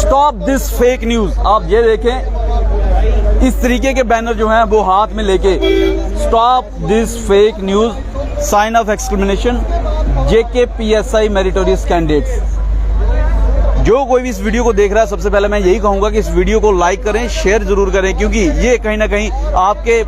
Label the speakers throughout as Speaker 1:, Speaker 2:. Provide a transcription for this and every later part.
Speaker 1: Stop this fake news. आप ये देखें, इस तरीके के बैनर जो हैं वो हाथ में लेके, stop this fake news, sign off exclamation, JKPSI meritorious candidates. जो कोई भी इस वीडियो को देख रहा है, सबसे पहले मैं यही कहूंगा कि इस वीडियो को लाइक करें, शेयर जरूर करें, क्योंकि ये कहीं ना कहीं आपके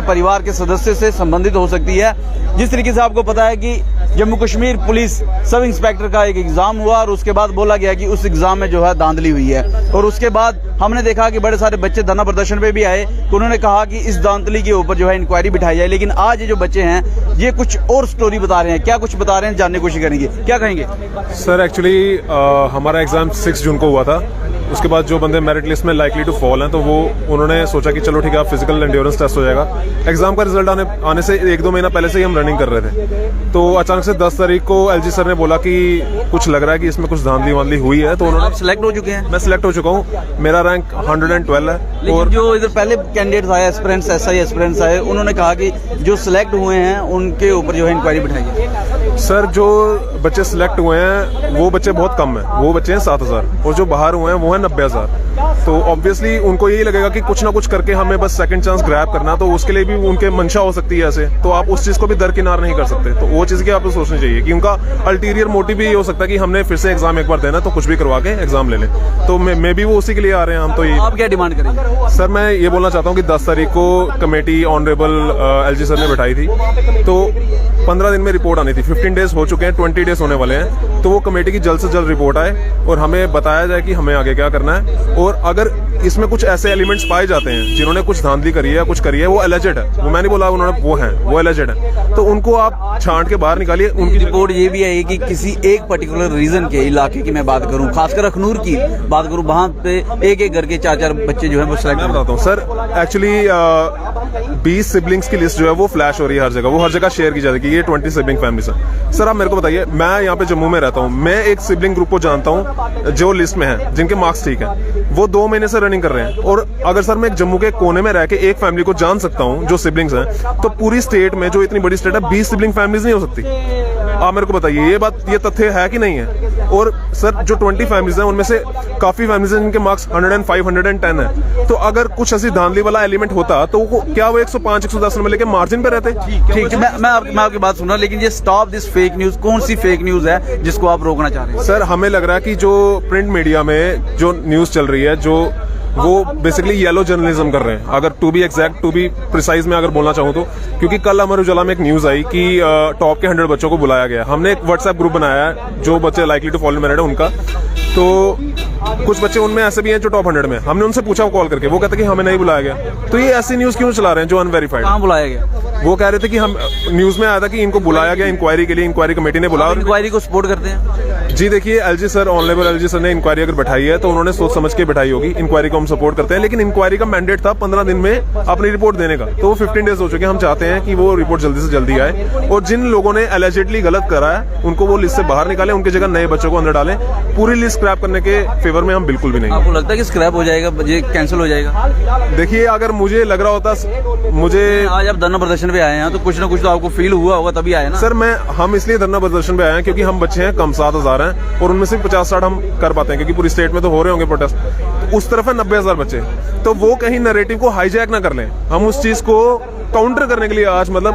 Speaker 1: परिवार के सदस्य से संबंधित हो सकती है। जिस तरीके से आपको पता है कि Jammu Kashmir police sub inspector का एक एग्जाम हुआ और उसके बाद बोला गया कि उस एग्जाम में जो है धांधली हुई है, और उसके बाद हमने देखा कि बड़े सारे बच्चे धरना प्रदर्शन पे भी आए, तो उन्होंने कहा कि इस धांधली के ऊपर जो है इंक्वायरी बिठाई जाए। लेकिन आज ये जो बच्चे हैं ये कुछ और स्टोरी बता रहे हैं। क्या कुछ बता रहे हैं, जानने की कोशिश करेंगे। क्या कहेंगे
Speaker 2: सर? एक्चुअली हमारा एग्जाम 6 जून को हुआ था। उसके बाद जो बंदे मेरिट लिस्ट में लाइकली टू फॉल हैं, तो वो उन्होंने सोचा कि चलो ठीक है, आप फिजिकल एंड्योरेंस टेस्ट हो जाएगा। एग्जाम का रिजल्ट आने से 1-2 महीना पहले से ही हम रनिंग कर रहे थे। तो अचानक से 10 तारीख को LG सर ने बोला कि कुछ लग रहा है कि इसमें कुछ धांधली वांधली हुई है। तो उन्होंने,
Speaker 1: आप सिलेक्ट हो चुके हैं?
Speaker 2: मैं सिलेक्ट हो चुका हूँ, मेरा रैंक 112 है।
Speaker 1: और जो इधर पहले कैंडिडेट्स आए, एस्पिरेंट्स, SI एस्पिरेंट्स आए, उन्होंने कहा कि जो सिलेक्ट हुए हैं उनके ऊपर जो है इंक्वायरी बिठाई जाए।
Speaker 2: सर, जो बच्चे सिलेक्ट हुए हैं वो बच्चे बहुत कम हैं, वो बच्चे हैं 7000, और जो बाहर हुए हैं वो है 90,000। तो ऑब्वियसली उनको यही लगेगा कि कुछ ना कुछ करके हमें बस सेकंड चांस ग्रैब करना, तो उसके लिए भी उनके मंशा हो सकती है ऐसे। तो आप उस चीज को भी दरकिनार नहीं कर सकते। तो वो चीज की आपको सोचनी चाहिए कि उनका अल्टीरियर मोटिव भी ये हो सकता है कि हमने फिर से एग्जाम एक बार देना, तो कुछ भी करवा के एग्जाम ले लें। तो मे भी वो उसी के लिए आ रहे हैं। हम तो ये,
Speaker 1: आप क्या डिमांड करेंगे?
Speaker 2: सर, मैं ये बोलना चाहता हूँ कि 10 तारीख को कमेटी ऑनरेबल LG सर ने बैठाई थी, तो 15 दिन में रिपोर्ट आनी थी। 15 डेज हो चुके हैं, 20 डेज होने वाले हैं। तो वो कमेटी की जल्द से जल्द रिपोर्ट आए और हमें बताया जाए कि हमें आगे क्या करना है। और अगर इसमें कुछ ऐसे एलिमेंट्स पाए जाते हैं जिन्होंने कुछ धांधली करी है, कुछ करी है, वो एलिजेड है। वो मैं नहीं बोला उन्होंने, वो एलिजेड है। तो उनको आप छांट के बाहर निकालिए। उनकी
Speaker 1: रिपोर्ट ये भी है कि किसी एक पर्टिकुलर रीजन के इलाके की मैं बात करूं, खासकर अखनूर की बात करूं, वहां पे एक घर के 4-4 बच्चे जो है वो सिलेक्ट।
Speaker 2: मैं बताता हूँ सर, एक्चुअली 20 सिबलिंग्स की लिस्ट जो है वो फ्लैश हो रही है हर जगह, वो हर जगह शेयर की जाएगी। ये 20 सिबलिंग फैमिली है। सर, आप मेरे को बताइए, मैं यहाँ पे जम्मू में रहता हूँ, मैं एक सिबलिंग ग्रुप को जानता हूँ जो लिस्ट में है, जिनके मार्क्स ठीक है, वो 2 महीने से रनिंग कर रहे हैं। और अगर सर मैं एक जम्मू के कोने में रह के एक फैमिली को जान सकता हूँ जो सिबलिंग्स हैं, तो पूरी स्टेट में, जो इतनी बड़ी स्टेट है, 20 सिबलिंग फैमिलीज नहीं हो सकती। आप मेरे को बताइए, ये तथ्य है कि नहीं है? और सर, जो 20 फैमिलीज हैं उनमें से काफी फैमिलीज हैं जिनके मार्क्स 105, 110 है। तो अगर कुछ ऐसी धांधली वाला एलिमेंट होता तो क्या वो 105, 110 नंबर लेके मार्जिन पे रहते?
Speaker 1: ठीक है, मैं आपकी बात सुन रहा हूं, लेकिन ये स्टॉप दिस फेक न्यूज, कौन सी फेक न्यूज है जिसको आप रोकना चाह रहे हैं?
Speaker 2: सर, हमें लग रहा है कि जो प्रिंट मीडिया में जो न्यूज चल रही है, जो वो बेसिकली येलो जर्नलिज्म कर रहे हैं। अगर to be exact, to be precise में अगर बोलना चाहूँ तो, क्योंकि कल अमर उजाला में एक न्यूज आई कि टॉप के 100 बच्चों को बुलाया गया। हमने एक व्हाट्सएप ग्रुप बनाया है जो बच्चे likely to fall in merit है उनका। तो कुछ बच्चे उनमें ऐसे भी हैं जो टॉप 100 में। हमने उनसे पूछा कॉल करके, वो कहते कि हमें नहीं बुलाया गया। तो ये ऐसी न्यूज क्यों चला रहे हैं जो अनवेरीफाइड?
Speaker 1: कहाँ बुलाया गया?
Speaker 2: वो कह रहे थे कि हम, न्यूज में आया था कि इनको बुलाया गया इंक्वायरी के लिए, इंक्वायरी कमेटी ने बुलाया।
Speaker 1: इंक्वायरी को सपोर्ट करते हैं?
Speaker 2: जी देखिए, LG sir, honourable LG sir ने इंक्वायरी अगर बैठाई है तो उन्होंने सोच समझ के बैठाई होगी। इंक्वायरी को हम सपोर्ट करते हैं, लेकिन इंक्वायरी का मैंडेट था 15 दिन में अपनी रिपोर्ट देने का। तो वो 15 डेज हो चुके हैं। हम चाहते हैं कि वो रिपोर्ट जल्दी से जल्दी आए, और जिन लोगों ने एलिजिडली गलत करा है उनको वो लिस्ट से बाहर निकालें, उनकी जगह नए बच्चों को अंदर डालें। पूरी लिस्ट स्क्रैप करने के फेवर में हम बिल्कुल भी नहीं।
Speaker 1: आपको लगता है कि स्क्रैप हो जाएगा, ये कैंसिल हो जाएगा?
Speaker 2: देखिए, अगर मुझे लग रहा होता, मुझे
Speaker 1: आज आप धरना प्रदर्शन पे आए हैं तो कुछ ना कुछ तो आपको फील हुआ होगा, तभी आए ना?
Speaker 2: सर, हम इसलिए धरना प्रदर्शन पे आए हैं क्योंकि हम बच्चे हैं कम, 7000 हैं, और उनमें से 50-60 हम कर पाते हैं, क्योंकि पूरी स्टेट में तो हो रहे होंगे प्रोटेस्ट। उस तरफ है 90,000 बच्चे। तो वो कहीं नैरेटिव को हाईजैक ना कर लें। हम उस चीज को काउंटर करने के लिए आज मतलब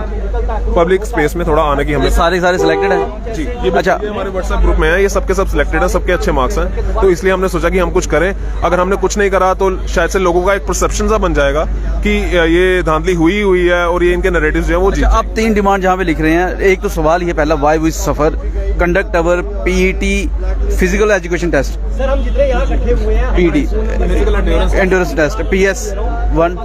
Speaker 2: पब्लिक स्पेस में थोड़ा आने की हमने
Speaker 1: सारे सिलेक्टेड है
Speaker 2: जी। ये अच्छा, हमारे व्हाट्सएप ग्रुप में है, ये सबके सब सिलेक्टेड है, सबके अच्छे मार्क्स हैं। तो इसलिए हमने सोचा कि हम कुछ करें। अगर हमने कुछ नहीं करा तो शायद से लोगों का एक परसेप्शन सा बन जाएगा कि ये धांधली हुई है और ये इनके नैरेटिव जो है वो।
Speaker 1: अच्छा, आप 3 डिमांड जहाँ पे लिख रहे हैं, एक तो सवाल ये पहला, why we suffer, conduct our PET physical education test,
Speaker 3: sir हम जितने यहाँ इकट्ठे हुए हैं,
Speaker 1: PET endurance test, PS1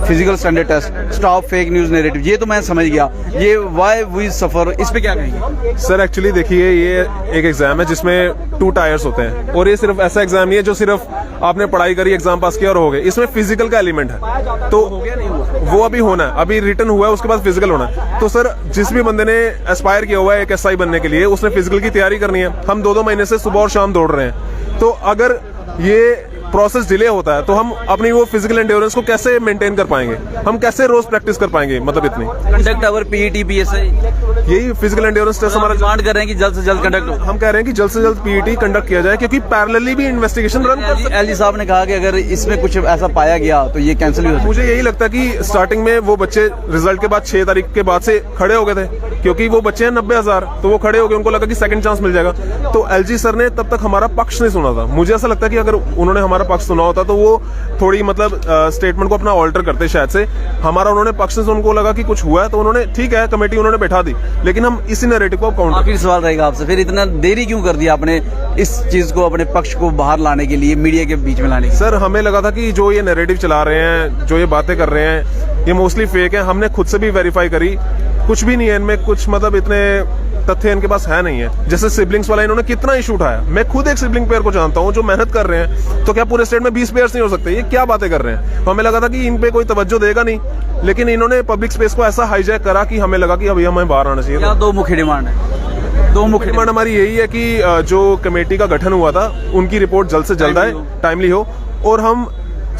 Speaker 1: physical standard test, stop fake news narrative, ये तो मैं समझ गया। ये व्हाई वी सफर, इस पे क्या कहेंगे?
Speaker 2: सर, एक्चुअली देखिए, ये एक एग्जाम है जिसमें 2 टायर्स होते हैं, और ये सिर्फ ऐसा एग्जाम नहीं है जो सिर्फ आपने पढ़ाई करी, एग्जाम पास किया और हो गए। इसमें फिजिकल का एलिमेंट है, तो वो अभी होना है, अभी रिटन हुआ है, उसके बाद फिजिकल होना है। तो सर, जिस भी बंदे ने एस्पायर किया हुआ है एक SI बनने के लिए, उसने फिजिकल की तैयारी करनी है। हम 2-2 महीने से सुबह और शाम दौड़ रहे हैं। तो अगर ये प्रोसेस डिले होता है तो हम अपनी वो फिजिकल एंड्योरेंस को कैसे मेंटेन कर पाएंगे, हम कैसे रोज प्रैक्टिस कर पाएंगे, मतलब इतनी
Speaker 1: कंडक्ट अवर पीईटी पीएसआई
Speaker 2: यही फिजिकल एंड्योरेंस टेस्ट हमारा
Speaker 1: डिमांड कर रहे हैं कि जल्द से जल्द कंडक्ट हो।
Speaker 2: हम कह रहे हैं कि जल्द से जल्द पीईटी कंडक्ट किया जाए, क्योंकि पैरेलली भी इन्वेस्टिगेशन रन कर सकते
Speaker 1: एलजी साहब ने कहा कि अगर इसमें कुछ ऐसा पाया गया तो ये कैंसिल भी हो सकता
Speaker 2: मुझे यही लगता है कि स्टार्टिंग में वो बच्चे रिजल्ट के बाद 6 तारीख के बाद से खड़े हो गए थे, क्योंकि वो बच्चे हैं 90,000, तो वो खड़े हो गए, उनको लगा कि सेकंड चांस मिल जाएगा। तो एलजी सर ने तब तक हमारा पक्ष नहीं सुना था। मुझे ऐसा लगता है कि अगर उन्होंने हमारा पक्ष सुना होता तो वो थोड़ी मतलब स्टेटमेंट को अपना ऑल्टर करते शायद से। हमारा उन्होंने पक्ष से, उनको लगा कि कुछ हुआ है तो उन्होंने ठीक है कमेटी उन्होंने बैठा दी, लेकिन हम इसी नैरेटिव को काउंटर।
Speaker 1: आखिरी सवाल रहेगा आपसे, फिर इतना देरी क्यों कर दिया आपने इस चीज को, अपने पक्ष को बाहर लाने के लिए, मीडिया के बीच में लाने के लिए?
Speaker 2: सर हमें लगा था कि जो ये नैरेटिव चला रहे हैं, जो ये बातें कर रहे हैं, ये मोस्टली फेक है। हमने खुद से भी वेरीफाई करी, कुछ भी नहीं है इनमें, कुछ मतलब इतने तथ्य इनके पास है नहीं है। जैसे सिबलिंग्स वाला इन्होंने कितना इशू उठाया, मैं खुद एक सिबलिंग पेयर को जानता हूं जो मेहनत कर रहे हैं, तो क्या पूरे स्टेट में 20 पेयर्स नहीं हो सकते? ये क्या बातें कर रहे हैं? तो हमें लगा था कि इन पे कोई तवज्जो देगा नहीं, लेकिन इन्होंने पब्लिक स्पेस को ऐसा हाईजैक करा कि हमें लगा कि अभी हमें बाहर आना चाहिए।
Speaker 1: क्या दो मुख्य डिमांड है? दो मुख्य
Speaker 2: डिमांड हमारी यही है कि जो कमेटी का गठन हुआ था उनकी रिपोर्ट जल्द से जल्द आए, टाइमली हो, और हम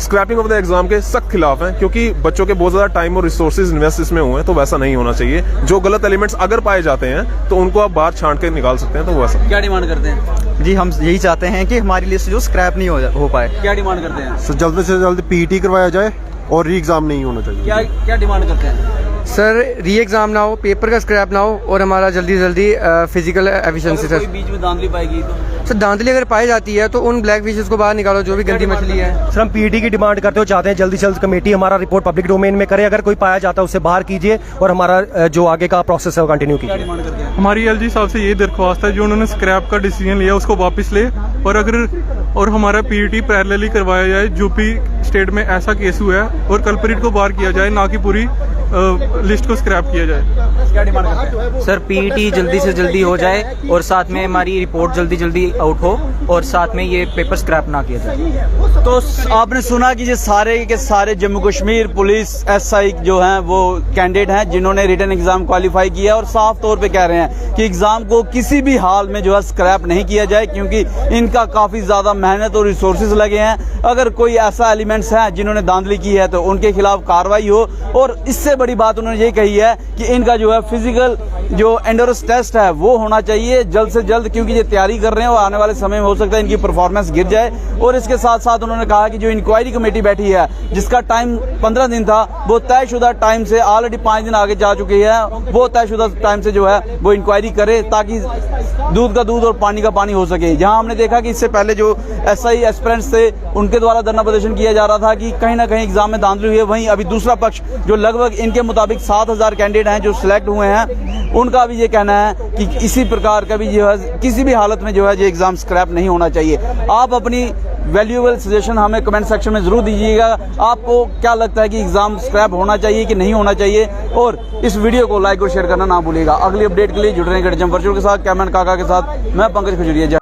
Speaker 2: स्क्रैपिंग ऑफ द एग्जाम के सख्त खिलाफ हैं, क्योंकि बच्चों के बहुत ज्यादा टाइम और रिसोर्सेज इन्वेस्ट इसमें हुए हैं, तो वैसा नहीं होना चाहिए। जो गलत एलिमेंट्स अगर पाए जाते हैं तो उनको आप बाहर छांट के निकाल सकते हैं, तो वैसा।
Speaker 1: क्या डिमांड करते हैं?
Speaker 4: जी हम यही चाहते हैं कि हमारी लिस्ट जो स्क्रैप नहीं हो पाए।
Speaker 1: क्या डिमांड करते हैं?
Speaker 5: सर जल्द से जल्द पीईटी करवाया जाए और री एग्जाम नहीं होना चाहिए।
Speaker 1: क्या क्या डिमांड करते हैं?
Speaker 6: सर री एग्जाम ना हो, पेपर का स्क्रैप ना हो, और हमारा जल्दी जल्दी फिजिकल एफिशिएंसी
Speaker 1: अगर
Speaker 6: सर।
Speaker 1: कोई बीच में धांधली पाएगी तो?
Speaker 6: सर धांधली अगर पाई जाती है तो उन ब्लैक फिशेस को बाहर निकालो, जो भी गंदी मछली है।
Speaker 3: सर हम पीईटी की डिमांड करते हो, चाहते हैं जल्दी से जल्द कमेटी हमारा रिपोर्ट पब्लिक डोमेन में करे, अगर कोई पाया जाता है उससे बाहर कीजिए और हमारा जो आगे का प्रोसेस है वो कंटिन्यू
Speaker 1: क्या
Speaker 3: कीजिए।
Speaker 1: डिमांड करते हैं?
Speaker 7: हमारी एलजी साहब से ये दरख्वास्त है, जो उन्होंने स्क्रैप का डिसीजन लिया उसको वापस ले, और हमारा पीईटी पैरेलली करवाया जाए। यूपी स्टेट में ऐसा केस हुआ है और कल्प्रिट को बाहर किया जाए, ना कि पूरी लिस्ट को स्क्रैप किया जाए।
Speaker 1: क्या डिमांड करते हैं?
Speaker 4: सर पीईटी जल्दी से जल्दी हो जाए और साथ में हमारी रिपोर्ट जल्दी जल्दी आउट हो, और साथ में ये पेपर स्क्रैप ना किया जाए।
Speaker 1: तो आपने सुना कि ये सारे के सारे जम्मू कश्मीर पुलिस एसआई जो हैं वो कैंडिडेट हैं जिन्होंने रिटन एग्जाम क्वालिफाई किया, और साफ तौर पे कह रहे हैं कि एग्जाम को किसी भी हाल में जो है स्क्रैप नहीं किया जाए, क्योंकि इनका काफी ज्यादा मेहनत और रिसोर्सेज लगे हैं। अगर कोई ऐसा एलिमेंट्स है जिन्होंने धांधली की है तो उनके खिलाफ कार्रवाई हो। और इससे बड़ी बात उन्होंने ये कही है कि इनका जो है फिजिकल जो एंड्योरेंस टेस्ट है वो होना चाहिए जल्द से जल्द, क्योंकि ये तैयारी कर रहे हैं और आने वाले समय में हो सकता है इनकी परफॉर्मेंस गिर जाए। और इसके साथ साथ उन्होंने कहा कि जो इंक्वायरी कमेटी बैठी है जिसका टाइम 15 दिन था, वो तयशुदा टाइम से ऑलरेडी 5 दिन आगे जा चुकी है। वो तयशुदा टाइम से जो है वो इंक्वायरी करे, ताकि दूध का दूध और पानी का पानी हो सके। जहां हमने देखा कि इससे पहले जो एसआई एस्पिरेंट्स थे उनके द्वारा धरना प्रदर्शन किया जा रहा था कि कहीं ना कहीं एग्जाम में धांधली हुई है, वहीं अभी दूसरा पक्ष जो लगभग इनके मुताबिक 7,000 कैंडिडेट हैं जो सिलेक्ट हुए हैं, उनका भी ये कहना है कि इसी प्रकार का भी जो है किसी भी हालत में जो है ये एग्जाम स्क्रैप नहीं होना चाहिए। आप अपनी वैल्यूएबल सजेशन हमें कमेंट सेक्शन में जरूर दीजिएगा। आपको क्या लगता है कि एग्जाम स्क्रैप होना चाहिए कि नहीं होना चाहिए, और इस वीडियो को लाइक और शेयर करना ना भूलिएगा। अगली अपडेट के लिए जुड़ रहे हैं गढ़ जम वर्चुअल के साथ, कैमरामैन काका के साथ मैं पंकज खजुरिया।